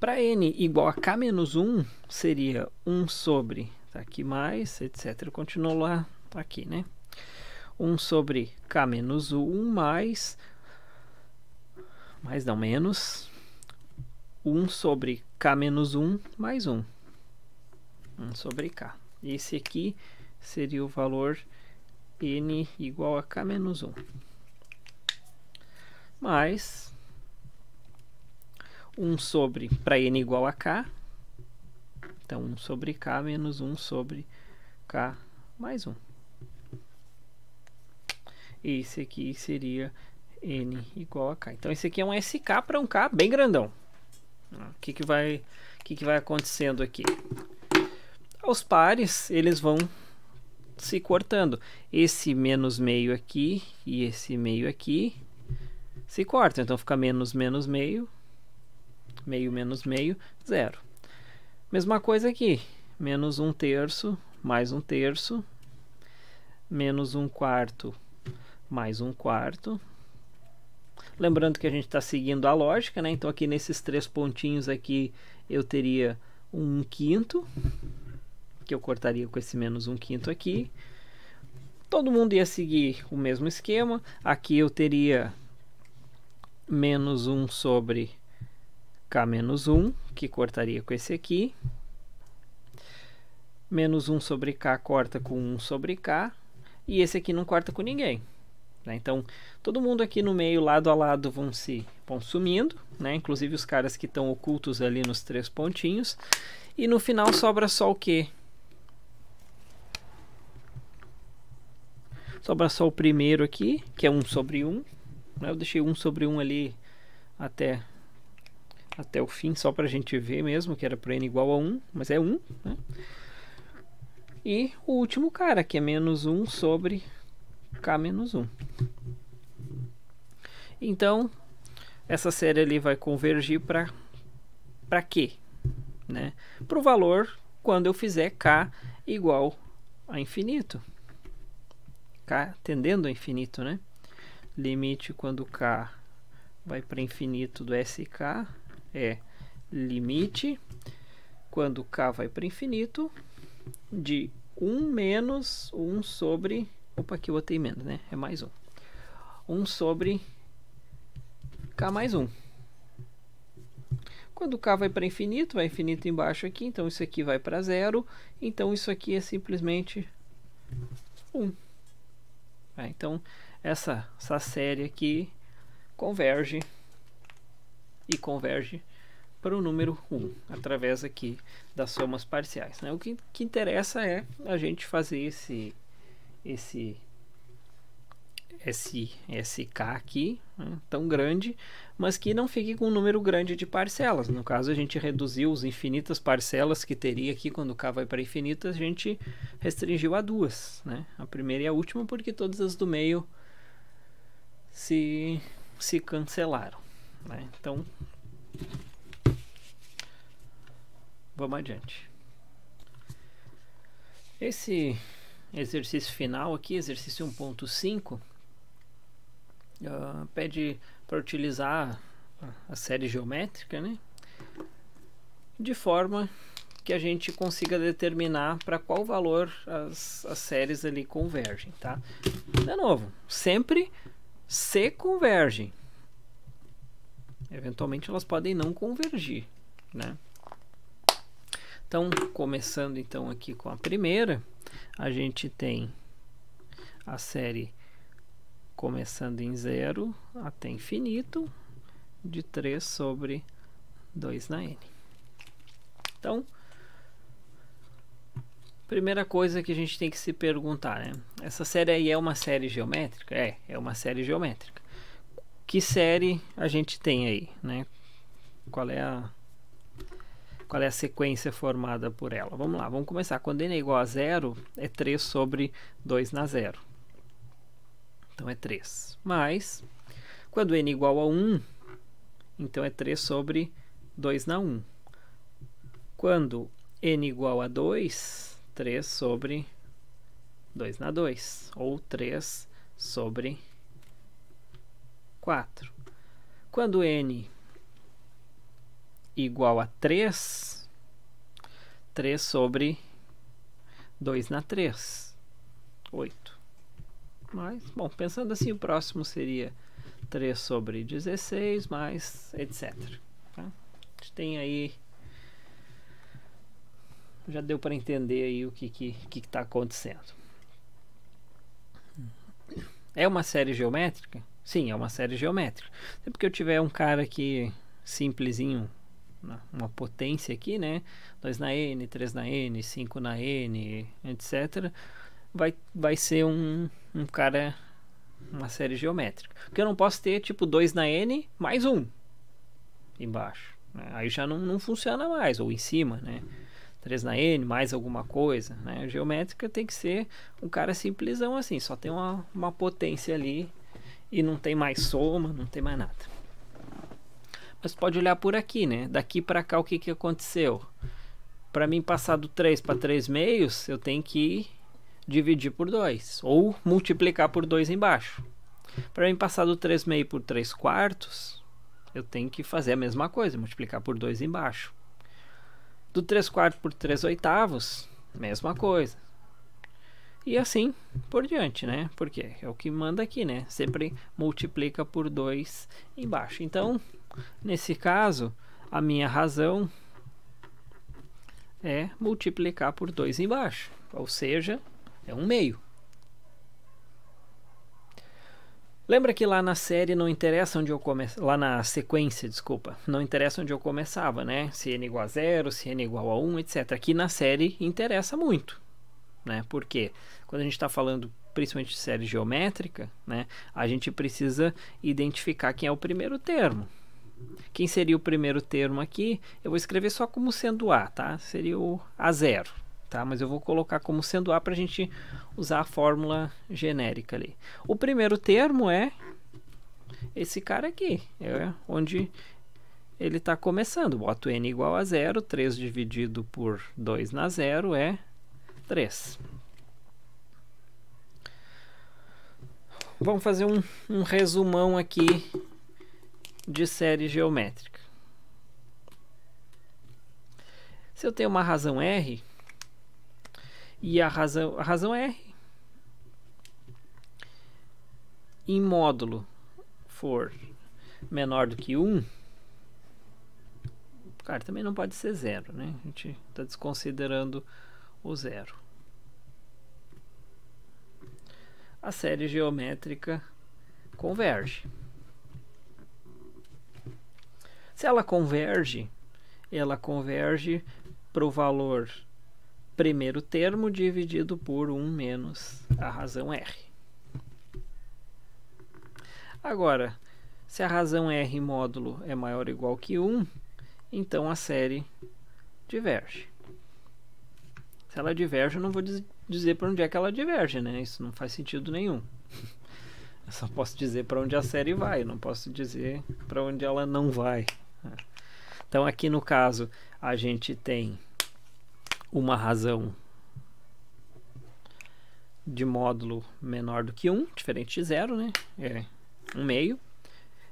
Para n igual a k menos 1, seria 1 sobre, tá aqui mais, etc. Continua lá, tá aqui, né? 1 sobre k menos 1 mais não, menos 1 sobre k menos 1 mais 1. 1 sobre k. Esse aqui seria o valor n igual a k menos 1. Mais 1 sobre, para n igual a k, então 1 sobre k menos 1 sobre k mais 1. Esse aqui seria n igual a k. Então esse aqui é um SK para um k bem grandão. O que vai acontecendo aqui? Os pares, eles vão se cortando. Esse menos meio aqui e esse meio aqui se cortam. Então fica menos menos meio, meio menos meio, 0. Mesma coisa aqui. Menos 1/3 mais 1/3, menos 1/4 mais 1/4. Lembrando que a gente está seguindo a lógica, né? Então aqui nesses 3 pontinhos aqui eu teria 1/5, que eu cortaria com esse menos 1/5 aqui. Todo mundo ia seguir o mesmo esquema. Aqui eu teria menos 1 sobre k menos 1, que cortaria com esse aqui. Menos 1 sobre k corta com 1 sobre k. E esse aqui não corta com ninguém. Né? Então, todo mundo aqui no meio, lado a lado, vão sumindo, né? Inclusive os caras que estão ocultos ali nos 3 pontinhos. E no final sobra só o quê? Sobra só o primeiro aqui, que é 1 sobre 1. Né? Eu deixei 1 sobre 1 ali até o fim, só para a gente ver mesmo, que era para n igual a 1, mas é 1. Né? E o último cara, que é menos 1 sobre k menos 1. Então, essa série ali vai convergir para quê? Né? Para o valor quando eu fizer k igual a infinito. K tendendo a infinito, né? Limite quando k vai para infinito do SK é limite quando k vai para infinito de 1 menos 1 sobre... Opa, aqui eu botei menos, né? É mais 1. 1 sobre k mais 1. Quando k vai para infinito, vai infinito embaixo aqui, então isso aqui vai para 0. Então isso aqui é simplesmente 1. Então essa série aqui converge para o número 1, através aqui das somas parciais. Né? O que interessa é a gente fazer esse SK aqui, né, tão grande, mas que não fique com um número grande de parcelas. No caso, a gente reduziu as infinitas parcelas que teria aqui quando k vai para infinito, a gente restringiu a 2, né? A primeira e a última, porque todas as do meio se cancelaram. Né? Então, vamos adiante. Esse exercício final aqui, exercício 1.5, pede para utilizar a série geométrica, né? De forma que a gente consiga determinar para qual valor as séries ali convergem, tá? De novo, sempre se convergem. Eventualmente elas podem não convergir, né? Então, começando então aqui com a primeira, a gente tem a série começando em 0 até infinito, de 3 sobre 2 na n. Então, primeira coisa que a gente tem que se perguntar, né? Essa série aí é uma série geométrica? É uma série geométrica. Que série a gente tem aí, né? Qual é a sequência formada por ela? Vamos lá, vamos começar. Quando n é igual a 0, é 3 sobre 2 na 0. Então é 3. Mas, quando n é igual a 1, então é 3 sobre 2 na 1. Quando n é igual a 2, 3 sobre 2 na 2. Ou 3 sobre 4. Quando n igual a 3, 3 sobre 2 na 3, 8. Mas, bom, pensando assim, o próximo seria 3 sobre 16, mais etc. Tá? A gente tem aí... Já deu para entender aí o que está acontecendo. É uma série geométrica? Sim, é uma série geométrica. Sempre que eu tiver um cara aqui simplesinho, uma potência aqui, né? 2 na n, 3 na n, 5 na n, etc. Vai ser um cara, uma série geométrica. Porque eu não posso ter tipo 2 na n mais 1 embaixo. Né? Aí já não funciona mais, ou em cima, né? 3 na n mais alguma coisa, né? Geométrica tem que ser um cara simplesão assim, só tem uma potência ali e não tem mais soma, não tem mais nada. Mas pode olhar por aqui, né? Daqui para cá o que aconteceu? Para mim passar do 3 para 3 meios, eu tenho que dividir por 2 ou multiplicar por 2 embaixo. Para mim passar do 3 meio por 3 quartos, eu tenho que fazer a mesma coisa, multiplicar por 2 embaixo. Do 3 quartos por 3 oitavos, mesma coisa. E assim por diante, né? Porque é o que manda aqui, né? Sempre multiplica por 2 embaixo. Então, nesse caso, a minha razão é multiplicar por 2 embaixo. Ou seja, é 1 meio. Lembra que lá na série não interessa onde eu começava, lá na sequência, desculpa, não interessa onde eu começava, né? Se n igual a 0, se n igual a 1, etc. Aqui na série interessa muito, né? Porque quando a gente está falando principalmente de série geométrica, né? A gente precisa identificar quem é o primeiro termo. Quem seria o primeiro termo aqui? Eu vou escrever só como sendo A, tá? Seria o A0. Tá? Mas eu vou colocar como sendo A para a gente usar a fórmula genérica ali. O primeiro termo é esse cara aqui, é onde ele está começando. Boto n igual a 0, 3 dividido por 2 na 0 é 3. Vamos fazer um resumão aqui de série geométrica. Se eu tenho uma razão R, e a razão R em módulo for menor do que 1, cara, também não pode ser 0, né? A gente está desconsiderando o 0. A série geométrica converge. Se ela converge para o valor primeiro termo dividido por 1 menos a razão R. Agora, se a razão R módulo é maior ou igual que 1, então a série diverge. Se ela diverge, eu não vou dizer para onde é que ela diverge, né? Isso não faz sentido nenhum. Eu só posso dizer para onde a série vai, eu não posso dizer para onde ela não vai. Então, aqui no caso, a gente tem uma razão de módulo menor do que 1, diferente de 0, né? É 1 meio.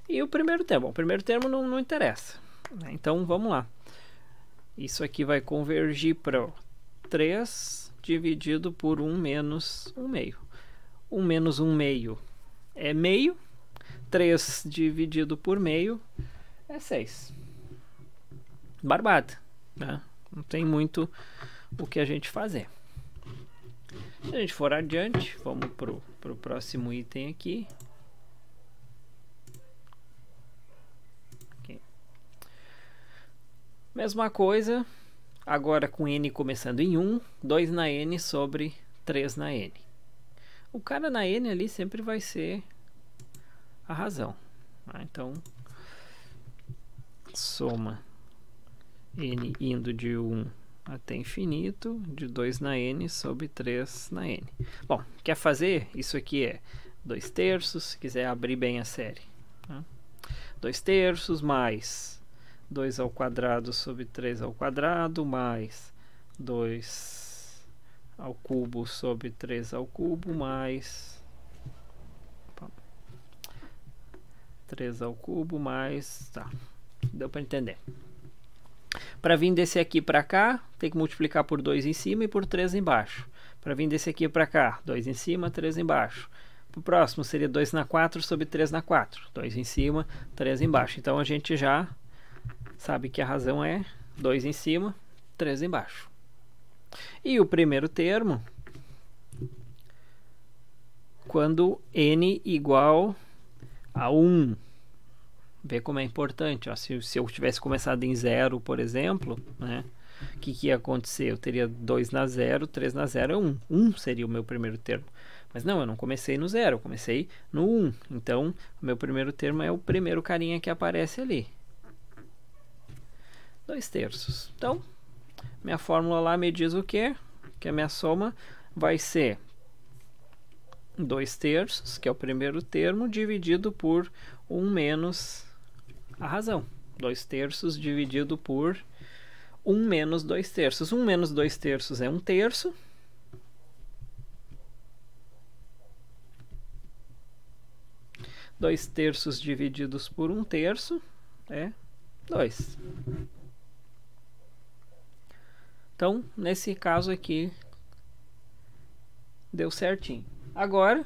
E o primeiro termo. Bom, o primeiro termo não interessa. Então, vamos lá. Isso aqui vai convergir para 3 dividido por 1 menos 1 meio. 1 menos 1 meio é meio. 3 dividido por meio é 6. Barbada, né? Não tem muito o que a gente fazer. Se a gente for adiante, vamos para o próximo item aqui. Mesma coisa, agora com n começando em 1, 2 na n sobre 3 na n. O cara na n ali sempre vai ser a razão. Então, soma n indo de 1 até infinito, de 2 na n sobre 3 na n. Bom, quer fazer? Isso aqui é 2 terços, se quiser abrir bem a série. 2 terços mais 2 ao quadrado sobre 3 ao quadrado, mais 2 ao cubo sobre 3 ao cubo, mais 3 ao cubo mais... Tá, deu para entender. Para vir desse aqui para cá, tem que multiplicar por 2 em cima e por 3 embaixo. Para vir desse aqui para cá, 2 em cima, 3 embaixo. Para o próximo seria 2 na 4 sobre 3 na 4. 2 em cima, 3 embaixo. Então a gente já sabe que a razão é 2 em cima, 3 embaixo. E o primeiro termo, quando n igual a 1. Vê como é importante. Ó, se eu tivesse começado em 0, por exemplo, né, o que ia acontecer? Eu teria 2 na 0, 3 na 0 é 1. 1 seria o meu primeiro termo. Mas não, eu não comecei no 0, eu comecei no 1. Então, o meu primeiro termo é o primeiro carinha que aparece ali. 2/3. Então, minha fórmula lá me diz o quê? Que a minha soma vai ser 2/3, que é o primeiro termo, dividido por 1 menos a razão. 2/3 dividido por 1 menos 2/3. 1 menos 2/3 é 1/3. Dois terços divididos por 1/3 é 2. Então, nesse caso aqui, deu certinho. Agora,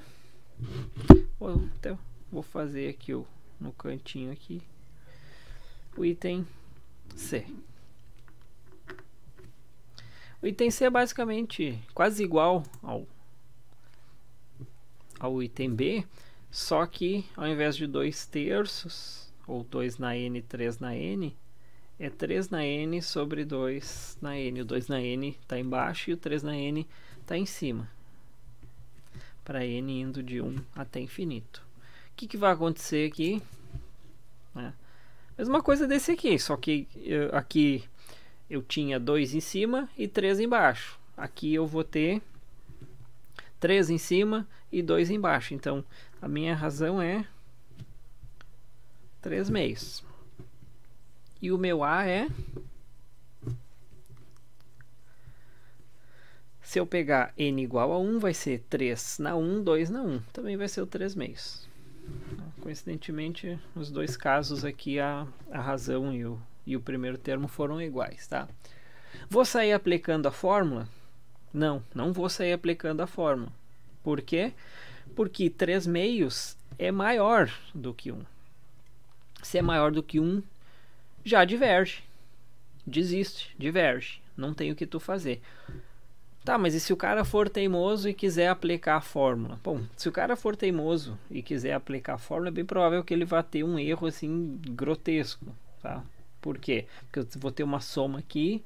vou fazer aqui no cantinho aqui o item C. O item C é basicamente quase igual ao item B, só que ao invés de 2/3, ou 2 na n, 3 na n, é 3 na n sobre 2 na n. O 2 na n está embaixo e o 3 na n está em cima. Para n indo de 1 até infinito. O que vai acontecer aqui? Mesma coisa desse aqui, só que aqui eu tinha 2 em cima e 3 embaixo. Aqui eu vou ter 3 em cima e 2 embaixo. Então, a minha razão é 3/2. E o meu A é... Se eu pegar n igual a 1, vai ser 3 na 1, 2 na 1. Também vai ser o 3/2. Coincidentemente, nos dois casos aqui, a razão e o primeiro termo foram iguais, tá? Vou sair aplicando a fórmula? Não vou sair aplicando a fórmula. Por quê? Porque 3/2 é maior do que 1. Se é maior do que 1, já diverge. Desiste, diverge. Não tem o que tu fazer. Tá, mas e se o cara for teimoso e quiser aplicar a fórmula? Bom, se o cara for teimoso e quiser aplicar a fórmula, é bem provável que ele vá ter um erro assim grotesco, tá? Por quê? Porque eu vou ter uma soma aqui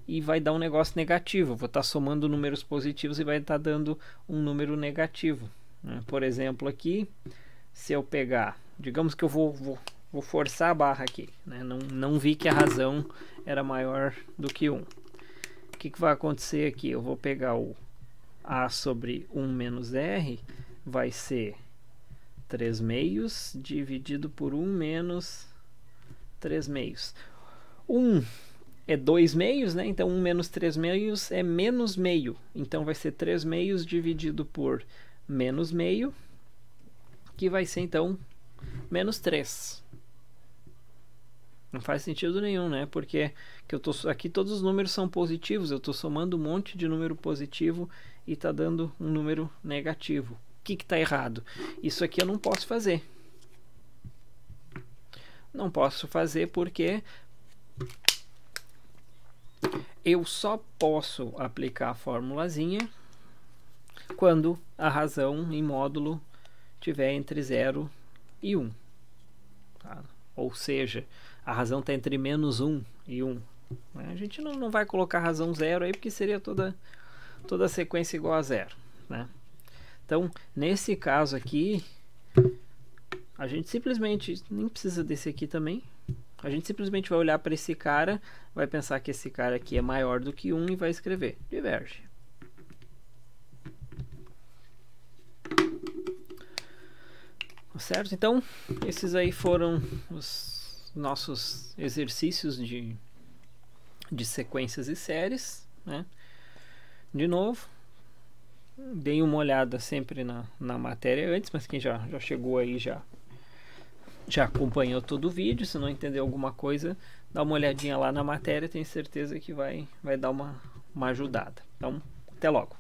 e vai dar um negócio negativo. Eu vou estar somando números positivos e vai estar dando um número negativo, né? Por exemplo, aqui, se eu pegar... Digamos que eu vou forçar a barra aqui, né? Não vi que a razão era maior do que 1. O que vai acontecer aqui? Eu vou pegar o A sobre 1 menos R, vai ser 3/2 dividido por 1 menos 3/2. 1 é 2/2, né? Então 1 menos 3/2 é menos meio. Então vai ser 3/2 dividido por menos meio, que vai ser então menos 3. Não faz sentido nenhum, né? Porque aqui todos os números são positivos. Eu estou somando um monte de número positivo e está dando um número negativo. O que está errado? Isso aqui eu não posso fazer. Não posso fazer porque eu só posso aplicar a formulazinha quando a razão em módulo tiver entre 0 e 1. Tá? Ou seja, a razão está entre menos 1 e 1. A gente não vai colocar razão 0 aí, porque seria toda a sequência igual a 0. Né? Então, nesse caso aqui, a gente simplesmente, nem precisa desse aqui também, a gente simplesmente vai olhar para esse cara, vai pensar que esse cara aqui é maior do que 1 e vai escrever diverge. Certo? Então, esses aí foram os nossos exercícios de sequências e séries, né? De novo, deem uma olhada sempre na matéria antes, mas quem já chegou aí já já acompanhou todo o vídeo. Se não entendeu alguma coisa, dá uma olhadinha lá na matéria, tenho certeza que vai dar uma ajudada. Então, até logo.